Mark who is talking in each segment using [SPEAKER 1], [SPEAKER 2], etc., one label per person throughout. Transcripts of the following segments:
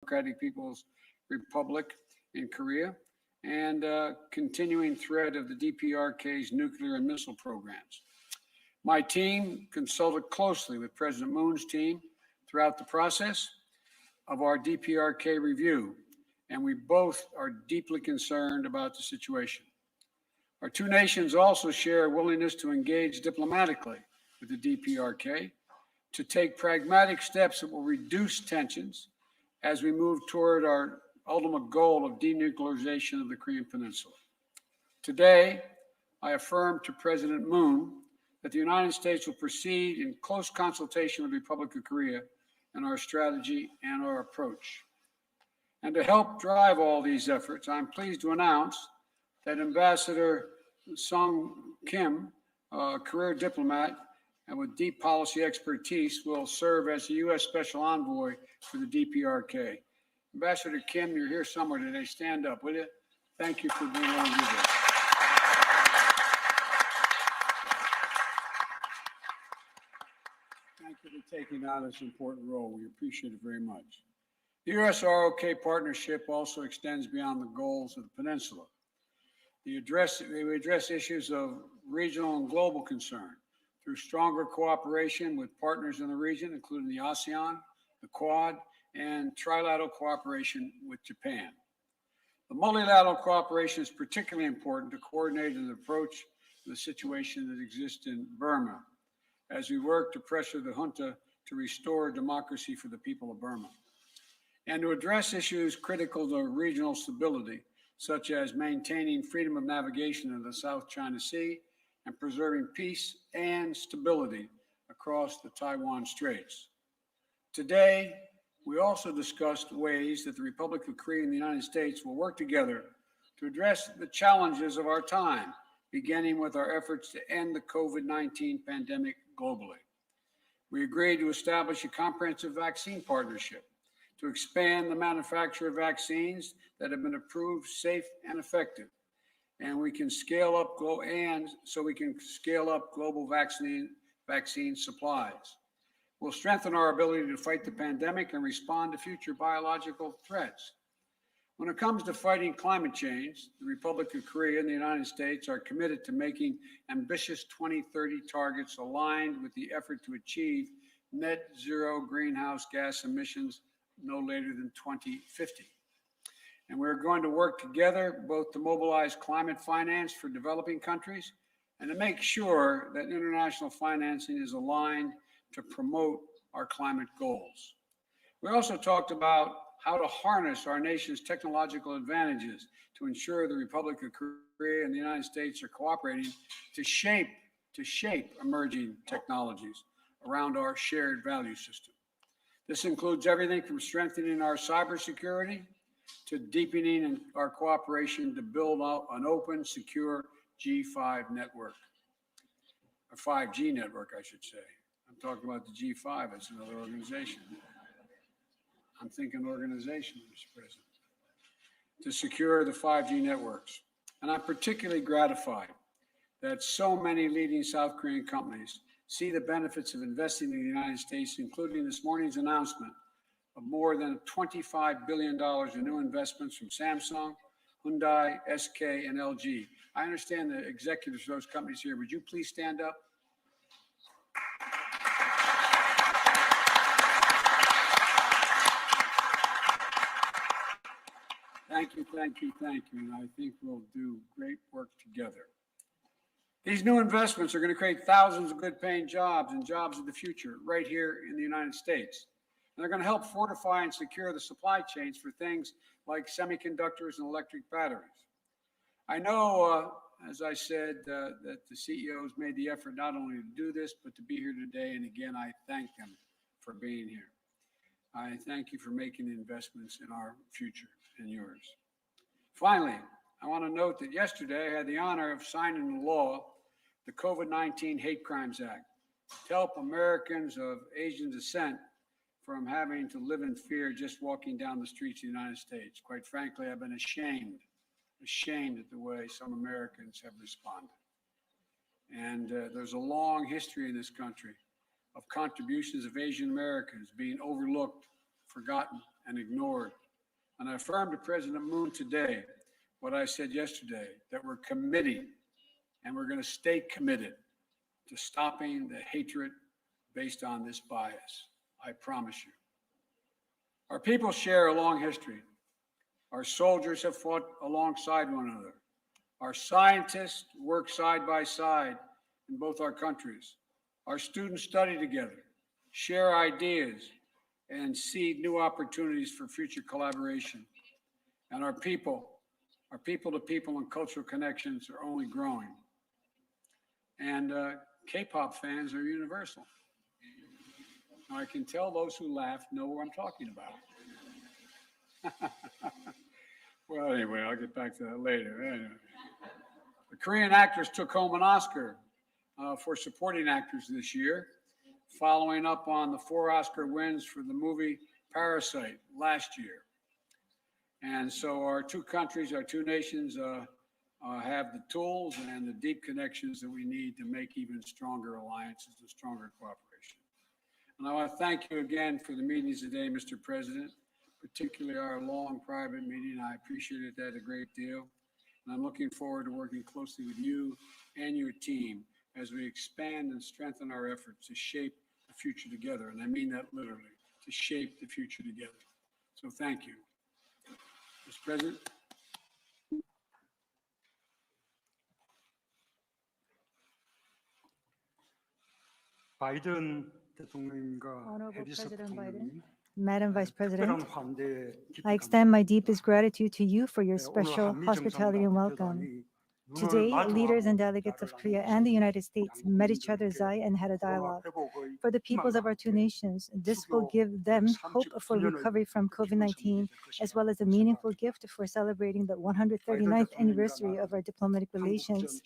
[SPEAKER 1] Democratic People's Republic in Korea, and continuing threat of the DPRK's nuclear and missile programs. My team consulted closely with President Moon's team throughout the process of our DPRK review, and we both are deeply concerned about the situation. Our two nations also share a willingness to engage diplomatically with the DPRK to take pragmatic steps that will reduce tensions as we move toward our ultimate goal of denuclearization of the Korean Peninsula. Today, I affirm to President Moon that the United States will proceed in close consultation with the Republic of Korea in our strategy and our approach. And to help drive all these efforts, I'm pleased to announce that Ambassador Sung Kim, a career diplomat and with deep policy expertise, will serve as the U.S. Special Envoy for the DPRK. Ambassador Kim, you're here somewhere today. Stand up, will you? Thank you for being willing to do this. Thank you for taking on this important role. We appreciate it very much. The U.S.-ROK partnership also extends beyond the goals of the peninsula. We address issues of regional and global concern through stronger cooperation with partners in the region, including the ASEAN, the Quad, and trilateral cooperation with Japan. The multilateral cooperation is particularly important to coordinate an approach to the situation that exists in Burma as we work to pressure the junta to restore democracy for the people of Burma, and to address issues critical to regional stability, such as maintaining freedom of navigation in the South China Sea and preserving peace and stability across the Taiwan Straits. Today, we also discussed ways that the Republic of Korea and the United States will work together to address the challenges of our time, beginning with our efforts to end the COVID-19 pandemic globally. We agreed to establish a comprehensive vaccine partnership to expand the manufacture of vaccines that have been approved safe and effective, and we can scale up global vaccine supplies. We'll strengthen our ability to fight the pandemic and respond to future biological threats. When it comes to fighting climate change, the Republic of Korea and the United States are committed to making ambitious 2030 targets aligned with the effort to achieve net zero greenhouse gas emissions no later than 2050. And we're going to work together both to mobilize climate finance for developing countries and to make sure that international financing is aligned to promote our climate goals. We also talked about how to harness our nation's technological advantages to ensure the Republic of Korea and the United States are cooperating to shape emerging technologies around our shared value system. This includes everything from strengthening our cybersecurity to deepening our cooperation to build out an open, secure G5 network, or 5G network, I should say. I'm talking about the G5, it's another organization. I'm thinking organization, Mr. President, to secure the 5G networks. And I'm particularly gratified that so many leading South Korean companies see the benefits of investing in the United States, including this morning's announcement of more than $25 billion in new investments from Samsung, Hyundai, SK, and LG. I understand the executives of those companies here. Would you please stand up? Thank you, thank you, thank you. And I think we'll do great work together. These new investments are going to create thousands of good-paying jobs and jobs of the future right here in the United States. And they're going to help fortify and secure the supply chains for things like semiconductors and electric batteries. I know, as I said, that the CEOs made the effort not only to do this, but to be here today. And again, I thank them for being here. I thank you for making investments in our future and yours. Finally, I want to note that yesterday I had the honor of signing into law the COVID-19 Hate Crimes Act to help Americans of Asian descent from having to live in fear just walking down the streets of the United States. Quite frankly, I've been ashamed at the way some Americans have responded. And there's a long history in this country of contributions of Asian Americans being overlooked, forgotten, and ignored. And I affirmed to President Moon today what I said yesterday, that we're committing and we're going to stay committed to stopping the hatred based on this bias. I promise you. Our people share a long history. Our soldiers have fought alongside one another. Our scientists work side by side in both our countries. Our students study together, share ideas, and seed new opportunities for future collaboration. And our people-to-people and cultural connections are only growing. And K-pop fans are universal. Now, I can tell those who laugh know what I'm talking about. Well, anyway, I'll get back to that later. Anyway. The Korean actress took home an Oscar for supporting actors this year, following up on the 4 Oscar wins for the movie Parasite last year. And so our two countries, our two nations have the tools and the deep connections that we need to make even stronger alliances and stronger cooperation. And I want to thank you again for the meetings today, Mr. President, particularly our long private meeting. I appreciated that a great deal. And I'm looking forward to working closely with you and your team as we expand and strengthen our efforts to shape the future together. And I mean that literally, to shape the future together. So thank you. Mr. President.
[SPEAKER 2] 바이든 대통령과
[SPEAKER 3] Honorable
[SPEAKER 2] 해리스
[SPEAKER 3] President Biden,
[SPEAKER 2] 부통령님,
[SPEAKER 3] Madam Vice
[SPEAKER 2] 특별한
[SPEAKER 3] President,
[SPEAKER 2] 환대에
[SPEAKER 3] I
[SPEAKER 2] 깊이
[SPEAKER 3] extend my
[SPEAKER 2] 감사합니다.
[SPEAKER 3] deepest gratitude to you for your
[SPEAKER 2] 오늘
[SPEAKER 3] special
[SPEAKER 2] 한미
[SPEAKER 3] hospitality and welcome. Today, leaders and delegates of Korea and the United States met each other's eye and had a dialogue. For the peoples of our two nations, this will give them hope for recovery from COVID-19, as well as a meaningful gift for celebrating the 139th anniversary of our diplomatic relations.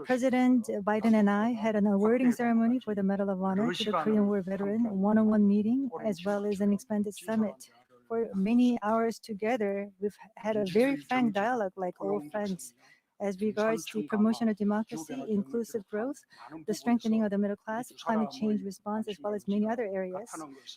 [SPEAKER 3] President Biden and I had an awarding ceremony for the Medal of Honor to the Korean War veteran, one-on-one meeting, as well as an expanded summit. For many hours together, we've had a very frank dialogue like old friends. As regards the promotion of democracy, inclusive growth, the strengthening of the middle class, climate change response, as well as many other areas,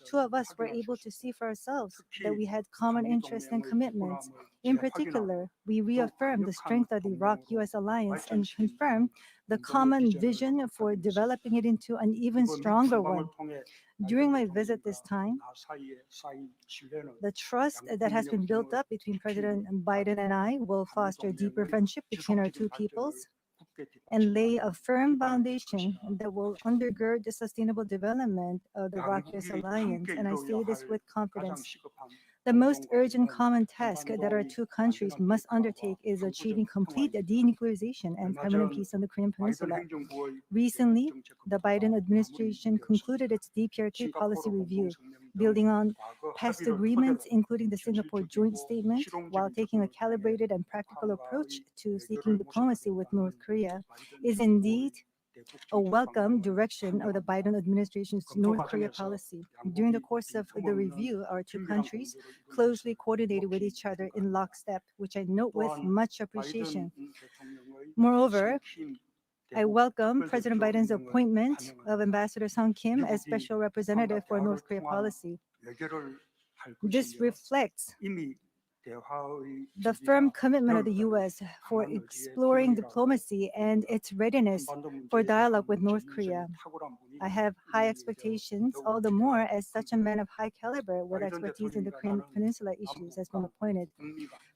[SPEAKER 3] two of us were able to see for ourselves that we had common interests and commitments. In particular, we reaffirmed the strength of the ROK-US alliance and confirmed the common vision for developing it into an even stronger one. During my visit this time, the trust that has been built up between President Biden and I will foster deeper friendship between our two peoples and lay a firm foundation that will undergird the sustainable development of the ROK-US alliance, and I say this with confidence. The most urgent common task that our two countries must undertake is achieving complete denuclearization and permanent peace on the Korean Peninsula. Recently, the Biden administration concluded its DPRK policy review, building on past agreements, including the Singapore Joint Statement, while taking a calibrated and practical approach to seeking diplomacy with North Korea, is indeed a welcome direction of the Biden administration's North Korea policy. During the course of the review, our two countries closely coordinated with each other in lockstep, which I note with much appreciation. Moreover, I welcome President Biden's appointment of Ambassador Sung Kim as Special Representative for North Korea policy. This reflects the firm commitment of the U.S. for exploring diplomacy and its readiness for dialogue with North Korea. I have high expectations, all the more as such a man of high caliber with expertise in the Korean Peninsula issues has been appointed.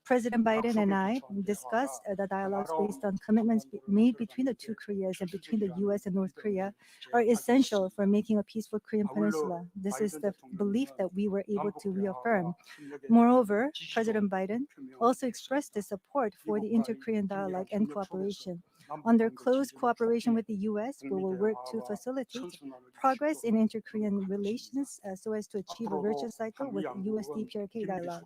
[SPEAKER 3] President Biden and I discussed the dialogues based on commitments made between the two Koreas and between the U.S. and North Korea are essential for making a peaceful Korean Peninsula. This is the belief that we were able to reaffirm. Moreover, President Biden also expressed his support for the inter-Korean dialogue and cooperation. Under close cooperation with the U.S., we will work to facilitate progress in inter-Korean relations so as to achieve a virtuous cycle with U.S. DPRK dialogue.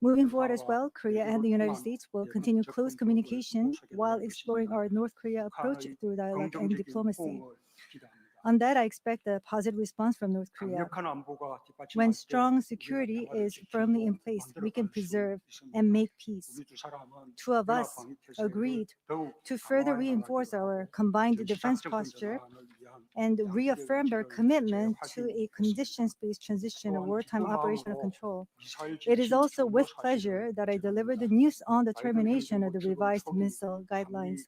[SPEAKER 3] Moving forward as well, Korea and the United States will continue close communication while exploring our North Korea approach through dialogue and diplomacy. On that, I expect a positive response from North Korea. When strong security is firmly in place, we can preserve and make peace. Two of us agreed to further reinforce our combined defense posture and reaffirmed our commitment to a conditions-based transition of wartime operational control. It is also with pleasure that I deliver the news on the termination of the revised missile guidelines.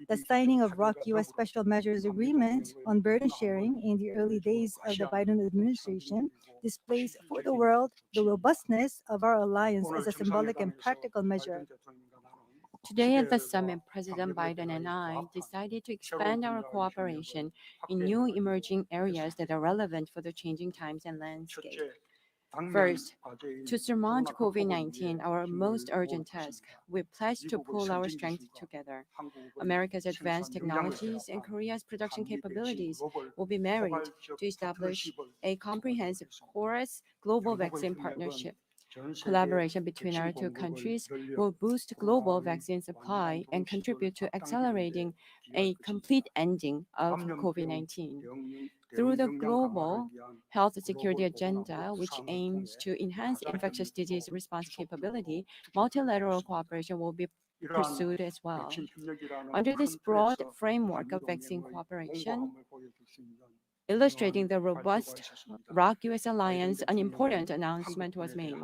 [SPEAKER 3] The signing of ROK-US Special Measures Agreement on burden sharing in the early days of the Biden administration displays for the world the robustness of our alliance as a symbolic and practical measure.
[SPEAKER 4] Today at the summit, President Biden and I decided to expand our cooperation in new emerging areas that are relevant for the changing times and landscape. First, to surmount COVID-19, our most urgent task, we pledge to pool our strength together. America's advanced technologies and Korea's production capabilities will be married to establish a comprehensive porous global vaccine partnership. Collaboration between our two countries will boost global vaccine supply and contribute to accelerating a complete ending of COVID-19. Through the global health security agenda, which aims to enhance infectious disease response capability, multilateral cooperation will be pursued as well. Under this broad framework of vaccine cooperation, illustrating the robust ROK-US alliance, an important announcement was made.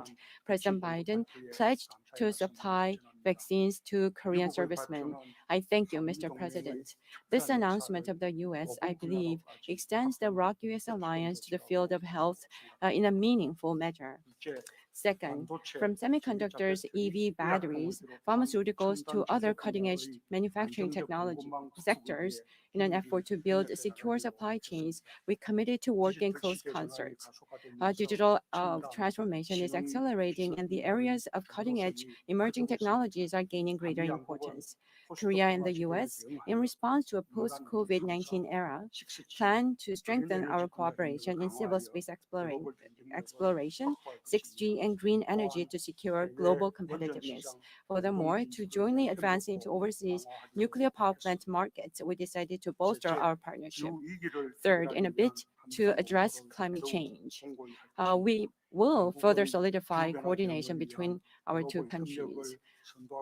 [SPEAKER 4] President Biden pledged to supply vaccines to Korean servicemen. I thank you, Mr. President. This announcement of the U.S., I believe, extends the ROK-US alliance to the field of health in a meaningful measure. Second, from semiconductors, EV batteries, pharmaceuticals to other cutting-edge manufacturing technology sectors, in an effort to build secure supply chains, we committed to work in close concert. Digital transformation is accelerating, and the areas of cutting-edge emerging technologies are gaining greater importance. Korea and the U.S., in response to a post-COVID-19 era, plan to strengthen our cooperation in civil space exploration, 6G, and green energy to secure global competitiveness. Furthermore, to jointly advance into overseas nuclear power plant markets, we decided to bolster our partnership. Third, in a bid to address climate change, we will further solidify coordination between our two countries.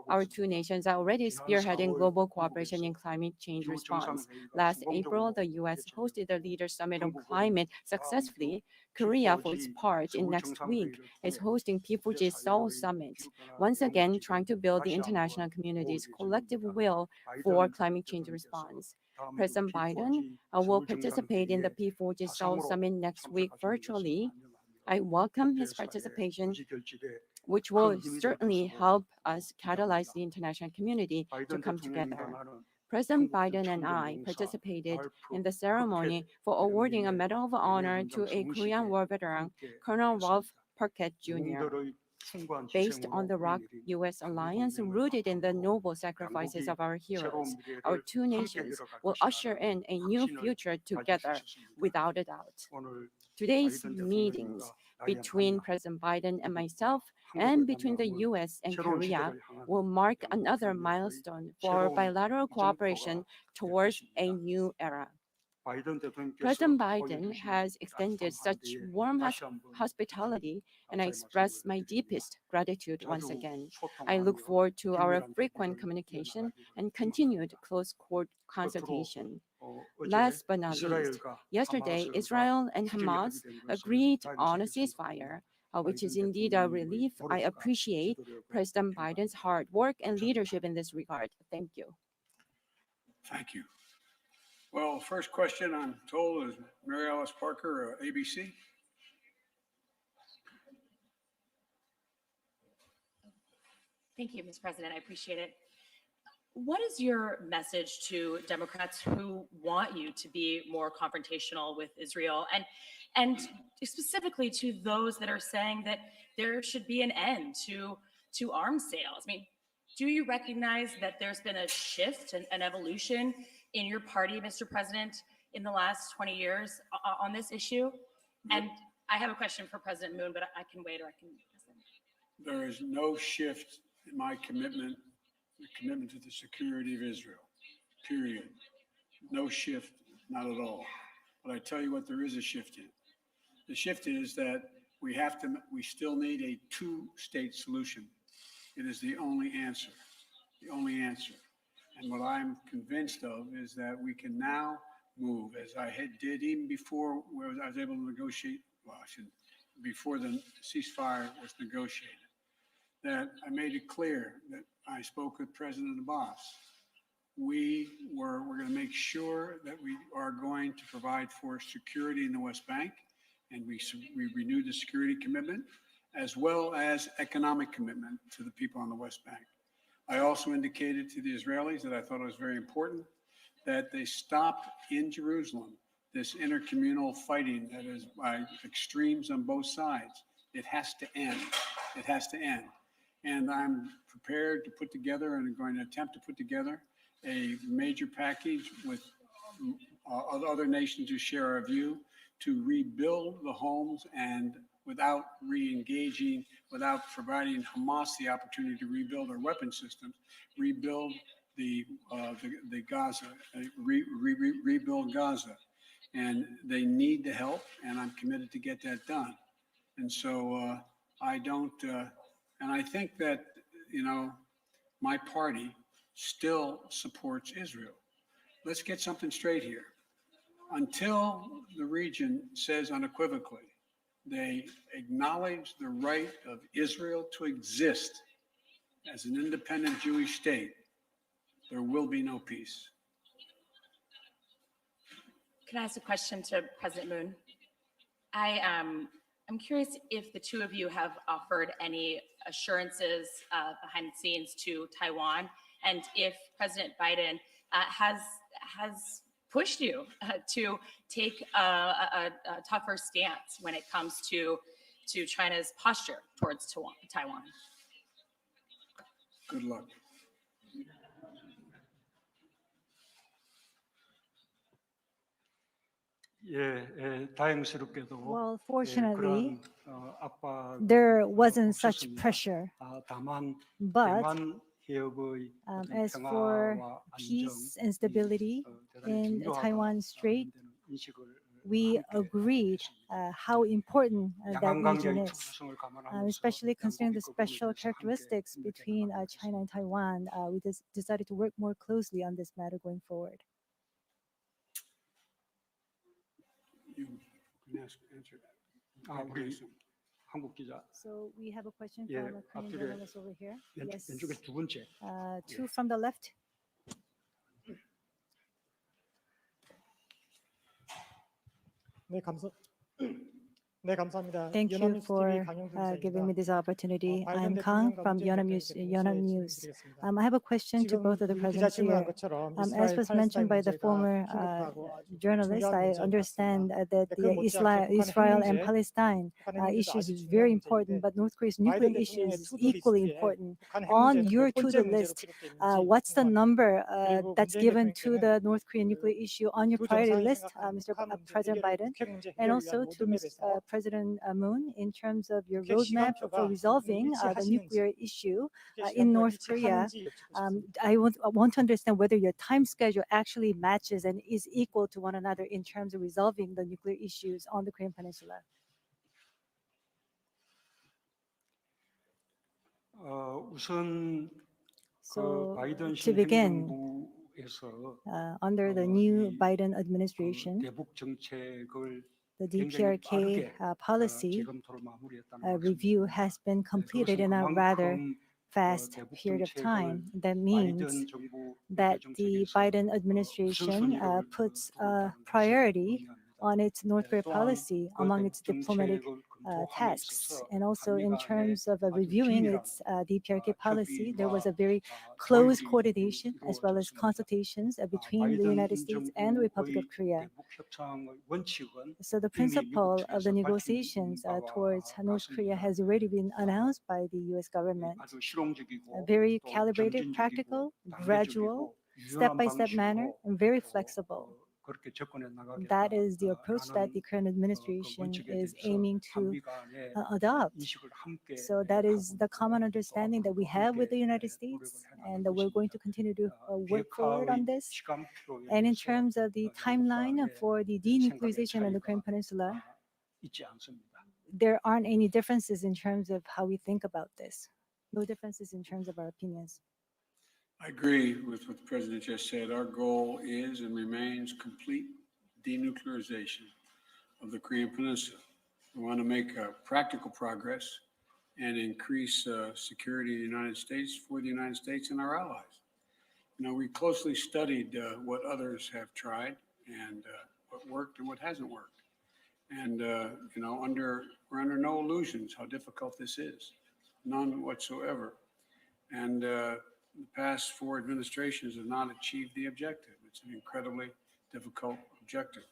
[SPEAKER 4] Our two nations are already spearheading global cooperation in climate change response. Last April, the U.S. hosted the Leaders' Summit on Climate successfully. Korea, for its part, in next week, is hosting P4G's Seoul Summit, once again trying to build the international community's collective will for climate change response. President Biden will participate in the P4G Seoul Summit next week virtually. I welcome his participation, which will certainly help us catalyze the international community to come together. President Biden and I participated in the ceremony for awarding a Medal of Honor to a Korean War veteran, Colonel Ralph Perkett Jr. Based on the ROK-US alliance rooted in the noble sacrifices of our heroes, our two nations will usher in a new future together, without a doubt. Today's meetings between President Biden and myself, and between the U.S. and Korea, will mark another milestone for our bilateral cooperation towards a new era. President Biden has extended such warm hospitality, and I express my deepest gratitude once again. I look forward to our frequent communication and continued close consultation. Last but not least, yesterday, Israel and Hamas agreed on a ceasefire, which is indeed a relief. I appreciate President Biden's hard work and leadership in this regard. Thank you.
[SPEAKER 1] Thank you. Well, first question I'm told is Mary Alice Parker, ABC.
[SPEAKER 5] Thank you, Mr. President. I appreciate it. What is your message to Democrats who want you to be more confrontational with Israel, and specifically to those that are saying that there should be an end to arms sales? I mean, do you recognize that there's been a shift and an evolution in your party, Mr. President, in the last 20 years on this issue? And I have a question for President Moon, but I can wait, or I can listen.
[SPEAKER 1] There is no shift in my commitment to the security of Israel, period. No shift, not at all. But I tell you what, there is a shift in. The shift is that we still need a two-state solution. It is the only answer, And what I'm convinced of is that we can now move, as I did even before where I was able to negotiate, well, I shouldn't, before the ceasefire was negotiated, that I made it clear that I spoke with President Abbas. We're going to make sure that we are going to provide for security in the West Bank, and we renewed the security commitment, as well as economic commitment to the people on the West Bank. I also indicated to the Israelis that I thought it was very important that they stop in Jerusalem this intercommunal fighting that is by extremes on both sides. It has to end. It has to end. And I'm prepared to put together, and I'm going to attempt to put together, a major package with other nations who share our view to rebuild the homes, and without re-engaging, without providing Hamas the opportunity to rebuild our weapon systems, rebuild the Gaza, rebuild Gaza. And they need the help, and I'm committed to get that done. And so and I think that, my party still supports Israel. Let's get something straight here. Until the region says unequivocally they acknowledge the right of Israel to exist as an independent Jewish state, there will be no peace.
[SPEAKER 5] Can I ask a question to President Moon? I'm curious if the two of you have offered any assurances behind the scenes to Taiwan, and if President Biden has pushed you to take a tougher stance when it comes to China's posture towards Taiwan.
[SPEAKER 1] Good luck.
[SPEAKER 2] 다행스럽게도
[SPEAKER 3] Well, fortunately,
[SPEAKER 2] 그러한 압박
[SPEAKER 3] there wasn't such
[SPEAKER 2] 없었습니다.
[SPEAKER 3] pressure.
[SPEAKER 2] 다만
[SPEAKER 3] But
[SPEAKER 2] 대만 해협의
[SPEAKER 3] as for
[SPEAKER 2] 평화와 안정,
[SPEAKER 3] peace and stability
[SPEAKER 2] 대단히
[SPEAKER 3] in
[SPEAKER 2] 중요하다는
[SPEAKER 3] Taiwan Strait,
[SPEAKER 2] 데는 인식을
[SPEAKER 3] we
[SPEAKER 2] 함께
[SPEAKER 3] agreed
[SPEAKER 2] 했습니다.
[SPEAKER 3] how important that
[SPEAKER 2] 양안
[SPEAKER 3] region
[SPEAKER 2] 관계의
[SPEAKER 3] is,
[SPEAKER 2] 특수성을 감안하면서
[SPEAKER 3] especially considering the
[SPEAKER 2] 양국이 그 부분에
[SPEAKER 3] special
[SPEAKER 2] 대해서 함께
[SPEAKER 3] characteristics
[SPEAKER 2] 협력해
[SPEAKER 3] between
[SPEAKER 2] 나가도록
[SPEAKER 3] China and
[SPEAKER 2] 하겠습니다.
[SPEAKER 3] Taiwan. We decided to work more closely on this matter going forward.
[SPEAKER 1] You can answer that.
[SPEAKER 2] 우리 한국 기자
[SPEAKER 3] So we have a question
[SPEAKER 2] 예,
[SPEAKER 3] from a Korean
[SPEAKER 2] 앞줄에
[SPEAKER 3] journalist over here. Yes,
[SPEAKER 2] 왼쪽에 두 번째.
[SPEAKER 3] two from the left.
[SPEAKER 6] 네, 감사합니다.
[SPEAKER 3] Thank you
[SPEAKER 6] 연합뉴스
[SPEAKER 3] for
[SPEAKER 6] TV 강영준
[SPEAKER 3] giving me
[SPEAKER 6] 기자입니다.
[SPEAKER 3] this opportunity.
[SPEAKER 6] 바이든
[SPEAKER 3] I'm Kang
[SPEAKER 6] 대통령과
[SPEAKER 3] from
[SPEAKER 6] 문재인
[SPEAKER 3] Yonhap
[SPEAKER 6] 대통령
[SPEAKER 3] News.
[SPEAKER 6] 대표에게 질문드리겠습니다.
[SPEAKER 3] I have a question to
[SPEAKER 6] 지금
[SPEAKER 3] both of the
[SPEAKER 6] 우리 기자
[SPEAKER 3] presidents
[SPEAKER 6] 질문한
[SPEAKER 3] here.
[SPEAKER 6] 것처럼
[SPEAKER 3] As
[SPEAKER 6] 이스라엘
[SPEAKER 3] was mentioned by the
[SPEAKER 6] 팔레스타인
[SPEAKER 3] former
[SPEAKER 6] 문제가 긴급하고
[SPEAKER 3] journalist,
[SPEAKER 6] 중요한
[SPEAKER 3] I
[SPEAKER 6] 문제인 것
[SPEAKER 3] understand
[SPEAKER 6] 같습니다.
[SPEAKER 3] that
[SPEAKER 6] 그
[SPEAKER 3] the
[SPEAKER 6] 못지않게 북한의
[SPEAKER 3] Israel
[SPEAKER 6] 핵
[SPEAKER 3] and
[SPEAKER 6] 문제,
[SPEAKER 3] Palestine
[SPEAKER 6] 북한 핵 문제도
[SPEAKER 3] issues
[SPEAKER 6] 아주
[SPEAKER 3] is
[SPEAKER 6] 중요한
[SPEAKER 3] very
[SPEAKER 6] 문제인데
[SPEAKER 3] important, but North Korea's nuclear
[SPEAKER 6] 바이든
[SPEAKER 3] issue
[SPEAKER 6] 대통령의
[SPEAKER 3] is
[SPEAKER 6] 투두
[SPEAKER 3] equally
[SPEAKER 6] 리스트에
[SPEAKER 3] important.
[SPEAKER 6] 북한 핵
[SPEAKER 3] On
[SPEAKER 6] 문제는
[SPEAKER 3] your
[SPEAKER 6] 몇 번째
[SPEAKER 3] to-do
[SPEAKER 6] 문제로
[SPEAKER 3] list,
[SPEAKER 6] 기록돼 있는지
[SPEAKER 3] what's the
[SPEAKER 6] 궁금합니다.
[SPEAKER 3] number
[SPEAKER 6] 그리고
[SPEAKER 3] that's
[SPEAKER 6] 문재인
[SPEAKER 3] given to
[SPEAKER 6] 대통령께는
[SPEAKER 3] the North Korean nuclear issue on your
[SPEAKER 6] 두
[SPEAKER 3] priority
[SPEAKER 6] 정상이
[SPEAKER 3] list,
[SPEAKER 6] 생각하는
[SPEAKER 3] Mr.
[SPEAKER 6] 북한 문제
[SPEAKER 3] President
[SPEAKER 6] 해결,
[SPEAKER 3] Biden?
[SPEAKER 6] 북핵 문제
[SPEAKER 3] And
[SPEAKER 6] 해결을
[SPEAKER 3] also
[SPEAKER 6] 위한
[SPEAKER 3] to
[SPEAKER 6] 로드맵에서
[SPEAKER 3] President Moon, in terms of your
[SPEAKER 6] 북핵
[SPEAKER 3] roadmap for
[SPEAKER 6] 시간표가
[SPEAKER 3] resolving the
[SPEAKER 6] 일치하시는지,
[SPEAKER 3] nuclear issue
[SPEAKER 6] 북핵
[SPEAKER 3] in
[SPEAKER 6] 시간표가
[SPEAKER 3] North Korea.
[SPEAKER 6] 일치하는지 여쭙고 싶습니다.
[SPEAKER 3] I want to understand whether your time schedule actually matches and is equal to one another in terms of resolving the nuclear issues on the Korean Peninsula.
[SPEAKER 2] 우선
[SPEAKER 3] So
[SPEAKER 2] 바이든
[SPEAKER 3] to begin,
[SPEAKER 2] 신행정부에서
[SPEAKER 3] under the new
[SPEAKER 2] 이
[SPEAKER 3] Biden administration,
[SPEAKER 2] 대북 정책을
[SPEAKER 3] the
[SPEAKER 2] 굉장히
[SPEAKER 3] DPRK
[SPEAKER 2] 빠르게
[SPEAKER 3] policy
[SPEAKER 2] 재검토를 마무리했다는
[SPEAKER 3] review
[SPEAKER 2] 말씀입니다.
[SPEAKER 3] has been completed
[SPEAKER 2] 그것은
[SPEAKER 3] in a rather
[SPEAKER 2] 그만큼
[SPEAKER 3] fast
[SPEAKER 2] 대북
[SPEAKER 3] period of
[SPEAKER 2] 정책을
[SPEAKER 3] time. That means
[SPEAKER 2] 바이든 정부
[SPEAKER 3] that the
[SPEAKER 2] 정책에서
[SPEAKER 3] Biden administration
[SPEAKER 2] 우선순위를
[SPEAKER 3] puts
[SPEAKER 2] 두고 있다는 것을
[SPEAKER 3] priority
[SPEAKER 2] 의미합니다.
[SPEAKER 3] on its North Korea
[SPEAKER 2] 또한
[SPEAKER 3] policy
[SPEAKER 2] 그
[SPEAKER 3] among
[SPEAKER 2] 대북
[SPEAKER 3] its diplomatic
[SPEAKER 2] 정책을 검토함에
[SPEAKER 3] tasks,
[SPEAKER 2] 있어서
[SPEAKER 3] and also in
[SPEAKER 2] 한미 간의
[SPEAKER 3] terms of
[SPEAKER 2] 아주
[SPEAKER 3] reviewing
[SPEAKER 2] 긴밀한
[SPEAKER 3] its DPRK policy, there was a
[SPEAKER 2] 협의와
[SPEAKER 3] very close
[SPEAKER 2] 조율이
[SPEAKER 3] coordination as well as
[SPEAKER 2] 이루어졌습니다.
[SPEAKER 3] consultations between the
[SPEAKER 2] 바이든
[SPEAKER 3] United States and the Republic of
[SPEAKER 2] 정부의
[SPEAKER 3] Korea.
[SPEAKER 2] 대북 협상의 원칙은
[SPEAKER 3] So the
[SPEAKER 2] 이미
[SPEAKER 3] principle
[SPEAKER 2] 미국
[SPEAKER 3] of the
[SPEAKER 2] 측에서 밝힌
[SPEAKER 3] negotiations
[SPEAKER 2] 바와
[SPEAKER 3] towards North Korea
[SPEAKER 2] 같습니다.
[SPEAKER 3] has already been announced by the U.S. government.
[SPEAKER 2] 아주 실용적이고
[SPEAKER 3] Very
[SPEAKER 2] 또
[SPEAKER 3] calibrated,
[SPEAKER 2] 점진적이고
[SPEAKER 3] practical,
[SPEAKER 2] 단계적이고
[SPEAKER 3] gradual,
[SPEAKER 2] 유연한
[SPEAKER 3] step-by-step manner,
[SPEAKER 2] 방식으로
[SPEAKER 3] and very
[SPEAKER 2] 또,
[SPEAKER 3] flexible.
[SPEAKER 2] 그렇게 접근해
[SPEAKER 3] That is the approach that
[SPEAKER 2] 나가겠다라는
[SPEAKER 3] the current
[SPEAKER 2] 그
[SPEAKER 3] administration
[SPEAKER 2] 원칙에
[SPEAKER 3] is
[SPEAKER 2] 대해서
[SPEAKER 3] aiming to
[SPEAKER 2] 한미 간의
[SPEAKER 3] adopt.
[SPEAKER 2] 인식을 함께
[SPEAKER 3] So that is
[SPEAKER 2] 하고
[SPEAKER 3] the common
[SPEAKER 2] 있고 또
[SPEAKER 3] understanding that we
[SPEAKER 2] 앞으로도
[SPEAKER 3] have with
[SPEAKER 2] 함께
[SPEAKER 3] the United
[SPEAKER 2] 노력을
[SPEAKER 3] States,
[SPEAKER 2] 해나갈
[SPEAKER 3] and we're going to
[SPEAKER 2] 것입니다.
[SPEAKER 3] continue to work forward on
[SPEAKER 2] 비핵화의
[SPEAKER 3] this.
[SPEAKER 2] 시간표에
[SPEAKER 3] And in
[SPEAKER 2] 대해서
[SPEAKER 3] terms of the timeline
[SPEAKER 2] 양국
[SPEAKER 3] for the
[SPEAKER 2] 간의
[SPEAKER 3] denuclearization in the
[SPEAKER 2] 생각의
[SPEAKER 3] Korean
[SPEAKER 2] 차이가
[SPEAKER 3] Peninsula,
[SPEAKER 2] 있지 않습니다.
[SPEAKER 3] there aren't any differences in terms of how we think about this. No differences in terms of our opinions.
[SPEAKER 1] I agree with what the president just said. Our goal is and remains complete denuclearization of the Korean Peninsula. We want to make practical progress and increase security in the United States for the United States and our allies. You know, we closely studied what others have tried and what worked and what hasn't worked. And, you know, we're under no illusions how difficult this is, none whatsoever. And the past 4 administrations have not achieved the objective. It's an incredibly difficult objective.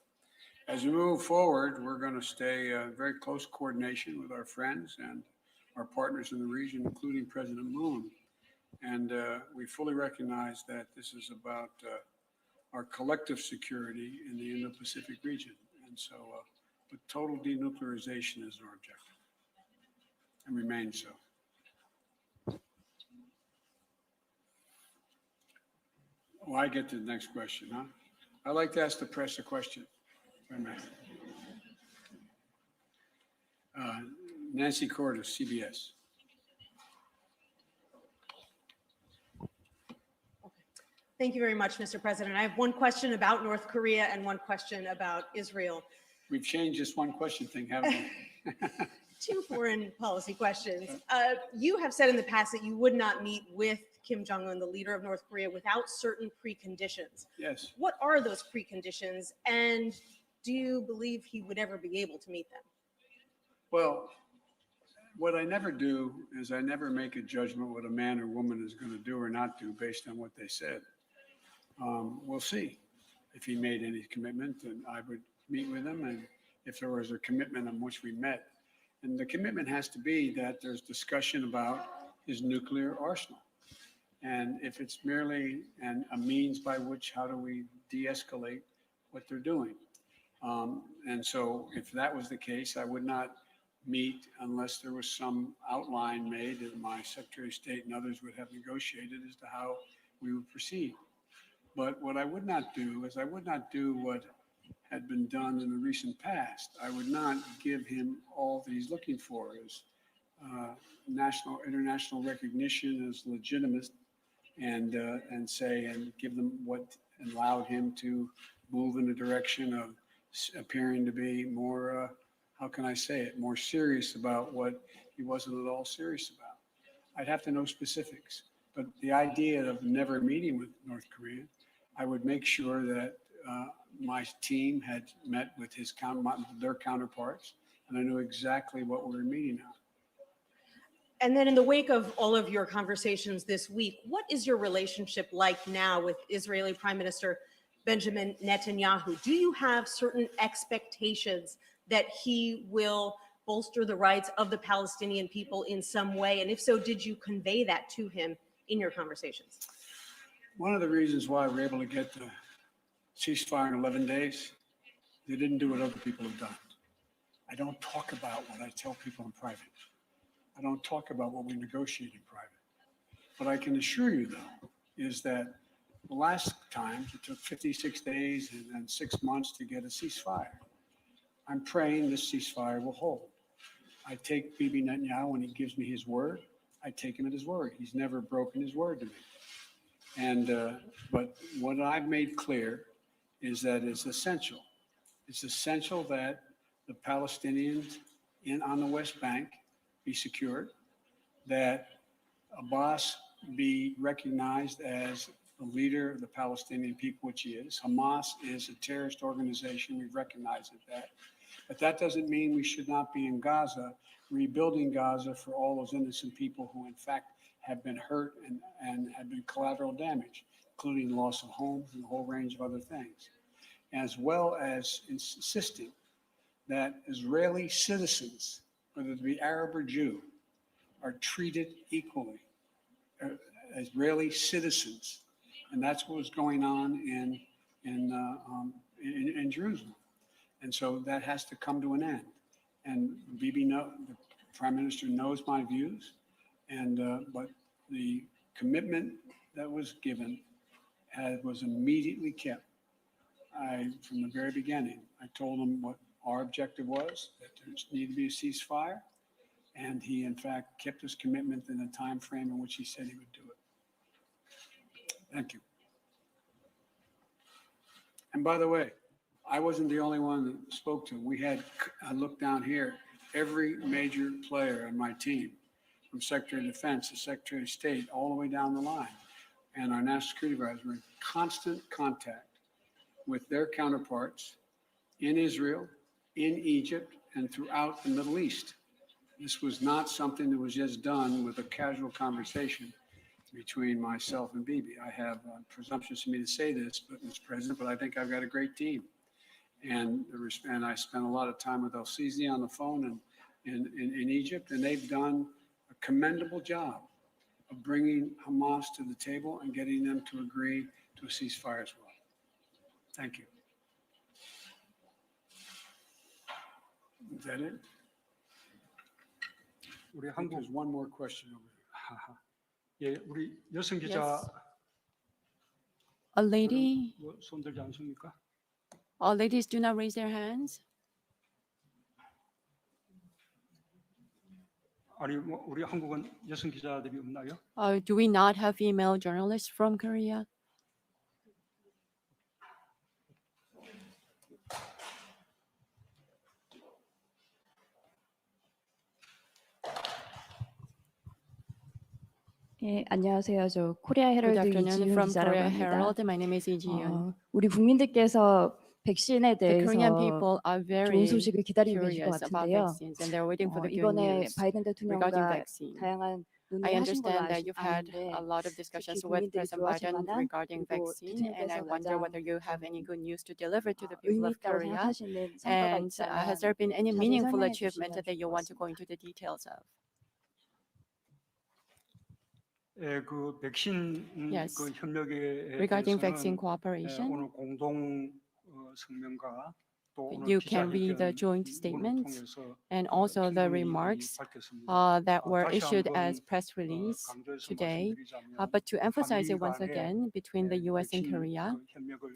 [SPEAKER 1] As we move forward, we're going to stay in very close coordination with our friends and our partners in the region, including President Moon. And we fully recognize that this is about our collective security in the Indo-Pacific region. And so but total denuclearization is our objective and remains so. Oh, I get to the next question, huh? I'd like to ask the press a question. Wait a minute. Nancy Cordes, CBS.
[SPEAKER 7] Thank you very much, Mr. President. I have one question about North Korea and one question about Israel.
[SPEAKER 1] We've changed this one question thing, haven't we?
[SPEAKER 7] 2 foreign policy questions. You have said in the past that you would not meet with Kim Jong-un, the leader of North Korea, without certain preconditions.
[SPEAKER 1] Yes.
[SPEAKER 7] What are those preconditions, and do you believe he would ever be able to meet them?
[SPEAKER 1] Well, what I never do is I never make a judgment what a man or woman is going to do or not do based on what they said. We'll see. If he made any commitment, then I would meet with him, and if there was a commitment on which we met. And the commitment has to be that there's discussion about his nuclear arsenal. And if it's merely a means by which, how do we de-escalate what they're doing? And so if that was the case, I would not meet unless there was some outline made that my Secretary of State and others would have negotiated as to how we would proceed. But what I would not do is I would not do what had been done in the recent past. I would not give him all that he's looking for as international recognition as legitimate and give them what allowed him to move in the direction of appearing to be more, how can I say it, more serious about what he wasn't at all serious about. I'd have to know specifics, but the idea of never meeting with North Korea, I would make sure that my team had met with their counterparts, and I knew exactly what we were meeting on.
[SPEAKER 7] And then in the wake of all of your conversations this week, what is your relationship like now with Israeli Prime Minister Benjamin Netanyahu? Do you have certain expectations that he will bolster the rights of the Palestinian people in some way? And if so, did you convey that to him in your conversations?
[SPEAKER 1] One of the reasons why we're able to get the ceasefire in 11 days, they didn't do what other people have done. I don't talk about what I tell people in private. I don't talk about what we negotiate in private. What I can assure you, though, is that the last time it took 56 days and then 6 months to get a ceasefire. I'm praying this ceasefire will hold. I take Bibi Netanyahu when he gives me his word. I take him at his word. He's never broken his word to me. And but what I've made clear is that it's essential. It's essential that the Palestinians on the West Bank be secured, that Abbas be recognized as the leader of the Palestinian people, which he is. Hamas is a terrorist organization. We recognize that. But that doesn't mean we should not be in Gaza, rebuilding Gaza for all those innocent people who, in fact, have been hurt and have been collateral damage, including loss of homes and a whole range of other things, as well as insisting that Israeli citizens, whether it be Arab or Jew, are treated equally. Israeli citizens, and that's what was going on in Jerusalem, and so that has to come to an end. And Bibi, the Prime Minister, knows my views, and but the commitment that was given was immediately kept. From the very beginning, I told him what our objective was, that there needed to be a ceasefire, and he, in fact, kept his commitment in the time frame in which he said he would do it. Thank you. And by the way, I wasn't the only one that spoke to him. We had, I looked down here, every major player on my team, from Secretary of Defense to Secretary of State, all the way down the line, and our national security advisors were in constant contact with their counterparts in Israel, in Egypt, and throughout the Middle East. This was not something that was just done with a casual conversation between myself and Bibi. I have presumptuous of me to say this, but Mr. President, but I think I've got a great team. And I spent a lot of time with El-Sisi on the phone in Egypt, and they've done a commendable job of bringing Hamas to the table and getting them to agree to a ceasefire as well. Thank you. Is that it?
[SPEAKER 2] 우리
[SPEAKER 1] I think
[SPEAKER 2] 한국
[SPEAKER 1] there's one more question over there.
[SPEAKER 2] 예, 우리 여성 기자
[SPEAKER 4] Yes. A lady,
[SPEAKER 2] 손 들지 않습니까?
[SPEAKER 4] all ladies do not raise their hands.
[SPEAKER 2] 아니 뭐 우리 한국은 여성 기자들이 없나요?
[SPEAKER 4] Do we not have female journalists from Korea?
[SPEAKER 8] 예, 안녕하세요. 저 코리아
[SPEAKER 4] Good
[SPEAKER 8] 헤럴드
[SPEAKER 4] afternoon
[SPEAKER 8] 이지윤
[SPEAKER 4] from
[SPEAKER 8] 기자라고
[SPEAKER 4] Korea
[SPEAKER 8] 합니다.
[SPEAKER 4] Herald. My name is Lee Ji-yoon.
[SPEAKER 8] 우리 국민들께서 백신에
[SPEAKER 4] The Korean
[SPEAKER 8] 대해서
[SPEAKER 4] people are
[SPEAKER 8] 좋은
[SPEAKER 4] very
[SPEAKER 8] 소식을 기다리고 계실 것
[SPEAKER 4] curious about
[SPEAKER 8] 같은데요.
[SPEAKER 4] vaccines and they're waiting for the good
[SPEAKER 8] 이번에
[SPEAKER 4] news
[SPEAKER 8] 바이든
[SPEAKER 4] regarding
[SPEAKER 8] 대통령과
[SPEAKER 4] vaccine.
[SPEAKER 8] 다양한
[SPEAKER 4] I
[SPEAKER 8] 논의를 하신 걸로
[SPEAKER 4] understand that you've had
[SPEAKER 8] 아는데
[SPEAKER 4] a lot of discussions
[SPEAKER 8] 특히
[SPEAKER 4] with
[SPEAKER 8] 국민들이
[SPEAKER 4] President
[SPEAKER 8] 좋아하실
[SPEAKER 4] Biden
[SPEAKER 8] 만한
[SPEAKER 4] regarding
[SPEAKER 8] 그리고
[SPEAKER 4] vaccine, and I
[SPEAKER 8] 대통령께서
[SPEAKER 4] wonder
[SPEAKER 8] 가장
[SPEAKER 4] whether you have any good news to deliver to the people
[SPEAKER 8] 의미
[SPEAKER 4] of
[SPEAKER 8] 있다고
[SPEAKER 4] Korea.
[SPEAKER 8] 생각하시는 성과가
[SPEAKER 4] And
[SPEAKER 8] 있다면
[SPEAKER 4] has there been any
[SPEAKER 8] 자세히
[SPEAKER 4] meaningful
[SPEAKER 8] 설명해
[SPEAKER 4] achievement
[SPEAKER 8] 주시면
[SPEAKER 4] that you
[SPEAKER 8] 좋을 것
[SPEAKER 4] want to go
[SPEAKER 8] 같습니다.
[SPEAKER 4] into the details of?
[SPEAKER 2] 예, 그 백신
[SPEAKER 4] Yes.
[SPEAKER 2] 그 협력에
[SPEAKER 4] Regarding vaccine
[SPEAKER 2] 대해서는
[SPEAKER 4] cooperation,
[SPEAKER 2] 오늘 공동 성명과 또 오늘
[SPEAKER 4] you can read the joint
[SPEAKER 2] 기자회견을
[SPEAKER 4] statement
[SPEAKER 2] 통해서
[SPEAKER 4] and also the
[SPEAKER 2] 충분히
[SPEAKER 4] remarks
[SPEAKER 2] 밝혔습니다.
[SPEAKER 4] that were
[SPEAKER 2] 다시
[SPEAKER 4] issued
[SPEAKER 2] 한번
[SPEAKER 4] as press release
[SPEAKER 2] 강조해서
[SPEAKER 4] today.
[SPEAKER 2] 말씀드리자면
[SPEAKER 4] But to emphasize it once
[SPEAKER 2] 한미 간의
[SPEAKER 4] again, between the US and
[SPEAKER 2] 백신
[SPEAKER 4] Korea,
[SPEAKER 2] 그 협력을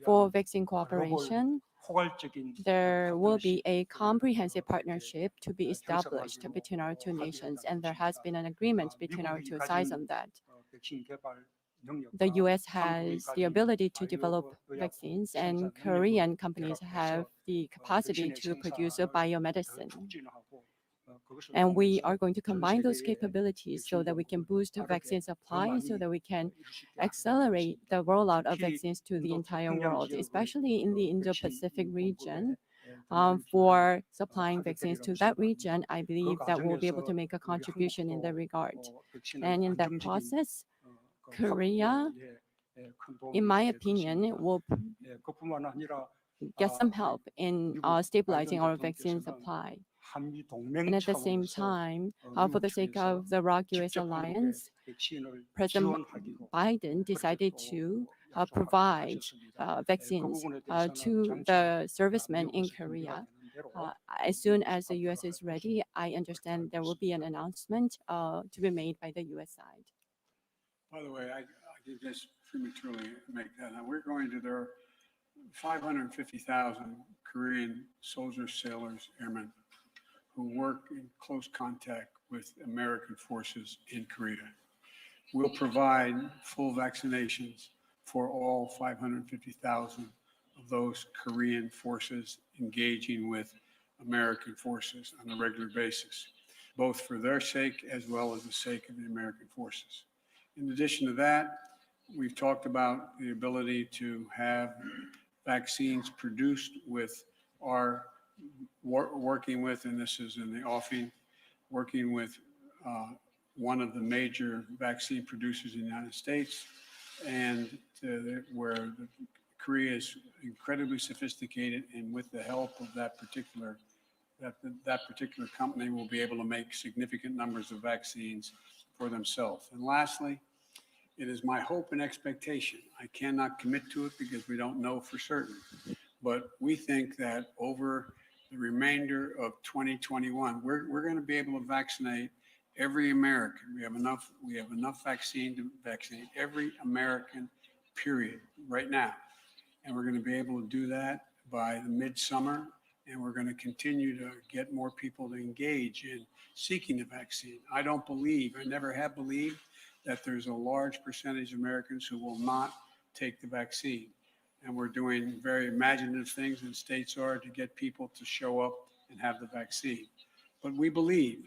[SPEAKER 4] for
[SPEAKER 2] 위한
[SPEAKER 4] vaccine
[SPEAKER 2] 글로벌
[SPEAKER 4] cooperation,
[SPEAKER 2] 포괄적인
[SPEAKER 4] there will be a
[SPEAKER 2] 파트너십
[SPEAKER 4] comprehensive
[SPEAKER 2] 이렇게
[SPEAKER 4] partnership to be established
[SPEAKER 2] 형성하기로
[SPEAKER 4] between our two
[SPEAKER 2] 합의를
[SPEAKER 4] nations,
[SPEAKER 2] 한
[SPEAKER 4] and there has
[SPEAKER 2] 것입니다.
[SPEAKER 4] been an agreement between our
[SPEAKER 2] 미국이
[SPEAKER 4] two sides
[SPEAKER 2] 가진
[SPEAKER 4] on that.
[SPEAKER 2] 백신 개발 능력과
[SPEAKER 4] The US
[SPEAKER 2] 한국이
[SPEAKER 4] has the
[SPEAKER 2] 가진
[SPEAKER 4] ability to
[SPEAKER 2] 바이오
[SPEAKER 4] develop
[SPEAKER 2] 의약품
[SPEAKER 4] vaccines,
[SPEAKER 2] 생산
[SPEAKER 4] and
[SPEAKER 2] 능력을
[SPEAKER 4] Korean companies
[SPEAKER 2] 결합해서
[SPEAKER 4] have the capacity
[SPEAKER 2] 백신의
[SPEAKER 4] to produce a
[SPEAKER 2] 생산을 더
[SPEAKER 4] biomedicine.
[SPEAKER 2] 촉진하고 그것을
[SPEAKER 4] And we
[SPEAKER 2] 통해서
[SPEAKER 4] are going to
[SPEAKER 2] 전
[SPEAKER 4] combine those
[SPEAKER 2] 세계에
[SPEAKER 4] capabilities so that we can boost
[SPEAKER 2] 빠르게
[SPEAKER 4] vaccine
[SPEAKER 2] 더
[SPEAKER 4] supply,
[SPEAKER 2] 많이
[SPEAKER 4] so that we can
[SPEAKER 2] 이룰 수 있게 하도록
[SPEAKER 4] accelerate
[SPEAKER 2] 하겠습니다.
[SPEAKER 4] the rollout of
[SPEAKER 2] 특히
[SPEAKER 4] vaccines to the
[SPEAKER 2] 인도
[SPEAKER 4] entire
[SPEAKER 2] 태평양
[SPEAKER 4] world,
[SPEAKER 2] 지역의
[SPEAKER 4] especially in the
[SPEAKER 2] 백신
[SPEAKER 4] Indo-Pacific region.
[SPEAKER 2] 공급에
[SPEAKER 4] For supplying
[SPEAKER 2] 하게
[SPEAKER 4] vaccines to
[SPEAKER 2] 되리라고
[SPEAKER 4] that
[SPEAKER 2] 생각합니다.
[SPEAKER 4] region, I
[SPEAKER 2] 그
[SPEAKER 4] believe that we'll be able to
[SPEAKER 2] 과정에서
[SPEAKER 4] make a
[SPEAKER 2] 우리
[SPEAKER 4] contribution in that
[SPEAKER 2] 한국도
[SPEAKER 4] regard.
[SPEAKER 2] 백신의
[SPEAKER 4] And in that
[SPEAKER 2] 안정적인
[SPEAKER 4] process,
[SPEAKER 2] 그
[SPEAKER 4] Korea,
[SPEAKER 2] 확보에 큰 도움이
[SPEAKER 4] in my
[SPEAKER 2] 될
[SPEAKER 4] opinion,
[SPEAKER 2] 것입니다.
[SPEAKER 4] will
[SPEAKER 2] 그뿐만 아니라
[SPEAKER 4] get some help in
[SPEAKER 2] 미국
[SPEAKER 4] stabilizing
[SPEAKER 2] 바이든
[SPEAKER 4] our vaccine
[SPEAKER 2] 대통령께서는
[SPEAKER 4] supply.
[SPEAKER 2] 한미
[SPEAKER 4] And
[SPEAKER 2] 동맹
[SPEAKER 4] at the same
[SPEAKER 2] 차원에서
[SPEAKER 4] time,
[SPEAKER 2] 미국
[SPEAKER 4] for the sake
[SPEAKER 2] 측에서
[SPEAKER 4] of the ROK-US
[SPEAKER 2] 직접 한국에
[SPEAKER 4] alliance,
[SPEAKER 2] 백신을
[SPEAKER 4] President
[SPEAKER 2] 지원하기로
[SPEAKER 4] Biden
[SPEAKER 2] 그렇게
[SPEAKER 4] decided
[SPEAKER 2] 또
[SPEAKER 4] to
[SPEAKER 2] 약속을
[SPEAKER 4] provide
[SPEAKER 2] 하셨습니다. 그
[SPEAKER 4] vaccines
[SPEAKER 2] 부분에 대해서는
[SPEAKER 4] to
[SPEAKER 2] 장차
[SPEAKER 4] the servicemen in
[SPEAKER 2] 미국에서
[SPEAKER 4] Korea.
[SPEAKER 2] 준비가 되는 대로
[SPEAKER 4] As soon as the
[SPEAKER 2] 미국에서
[SPEAKER 4] US is
[SPEAKER 2] 발표를 할
[SPEAKER 4] ready, I understand there will be an announcement to be made by the US side.
[SPEAKER 1] By the way, I did just prematurely make that. Now, there are 550,000 Korean soldiers, sailors, airmen who work in close contact with American forces in Korea. We'll provide full vaccinations for all 550,000 of those Korean forces engaging with American forces on a regular basis, both for their sake as well as the sake of the American forces. In addition to that, we've talked about the ability to have vaccines produced with our working with, and this is in the offing, working with one of the major vaccine producers in the United States, and where Korea is incredibly sophisticated, and with the help of that particular company will be able to make significant numbers of vaccines for themselves. And lastly, it is my hope and expectation, I cannot commit to it because we don't know for certain, but we think that over the remainder of 2021, we're going to be able to vaccinate every American. We have enough vaccine to vaccinate every American, period, right now. And we're going to be able to do that by the midsummer, and we're going to continue to get more people to engage in seeking the vaccine. I never have believed that there's a large percentage of Americans who will not take the vaccine. and we're doing very imaginative things, and states are, to get people to show up and have the vaccine. But we believe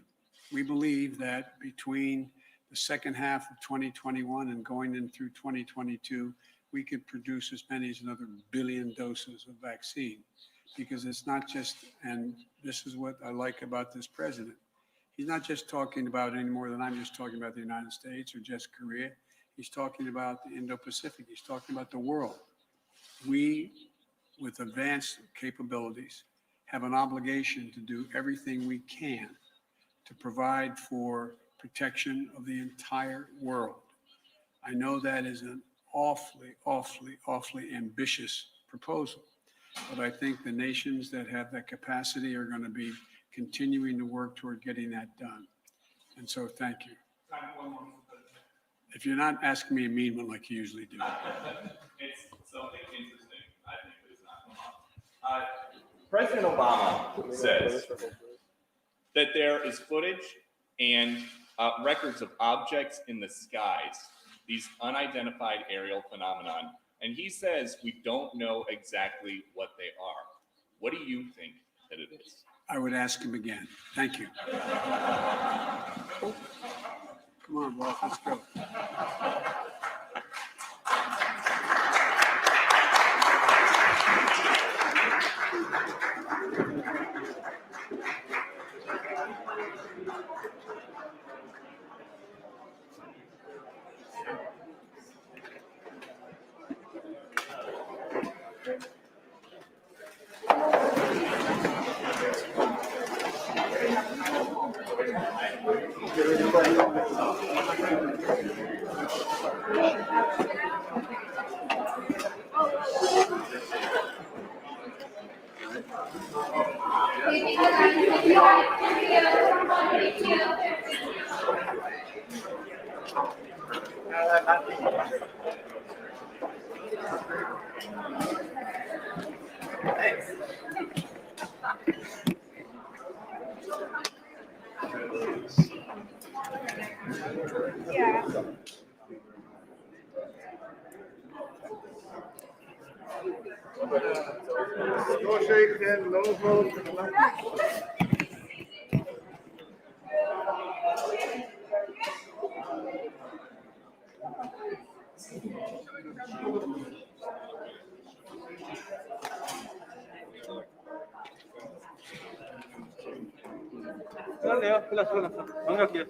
[SPEAKER 1] that between the second half of 2021 and going in through 2022, we could produce as many as another billion doses of vaccine. Because it's not just, and this is what I like about this president, he's not just talking about any more than I'm just talking about the United States or just Korea. He's talking about the Indo-Pacific. He's talking about the world. We, with advanced capabilities, have an obligation to do everything we can to provide for protection of the entire world. I know that is an awfully ambitious proposal, but I think the nations that have that capacity are going to be continuing to work toward getting that done. And so thank you. If you're not asking me a mean one like you usually do.
[SPEAKER 9] It's something interesting, I think, that is not come up. President Obama says that there is footage and records of objects in the skies, these unidentified aerial phenomenon, and he says we don't know exactly what they are. What do you think that it is?
[SPEAKER 1] I would ask him again. Thank you. Come on, Rolf, let's go.
[SPEAKER 10] No shake hand, no vote.
[SPEAKER 2] 끝났네요. 끝났어. 완벽해요.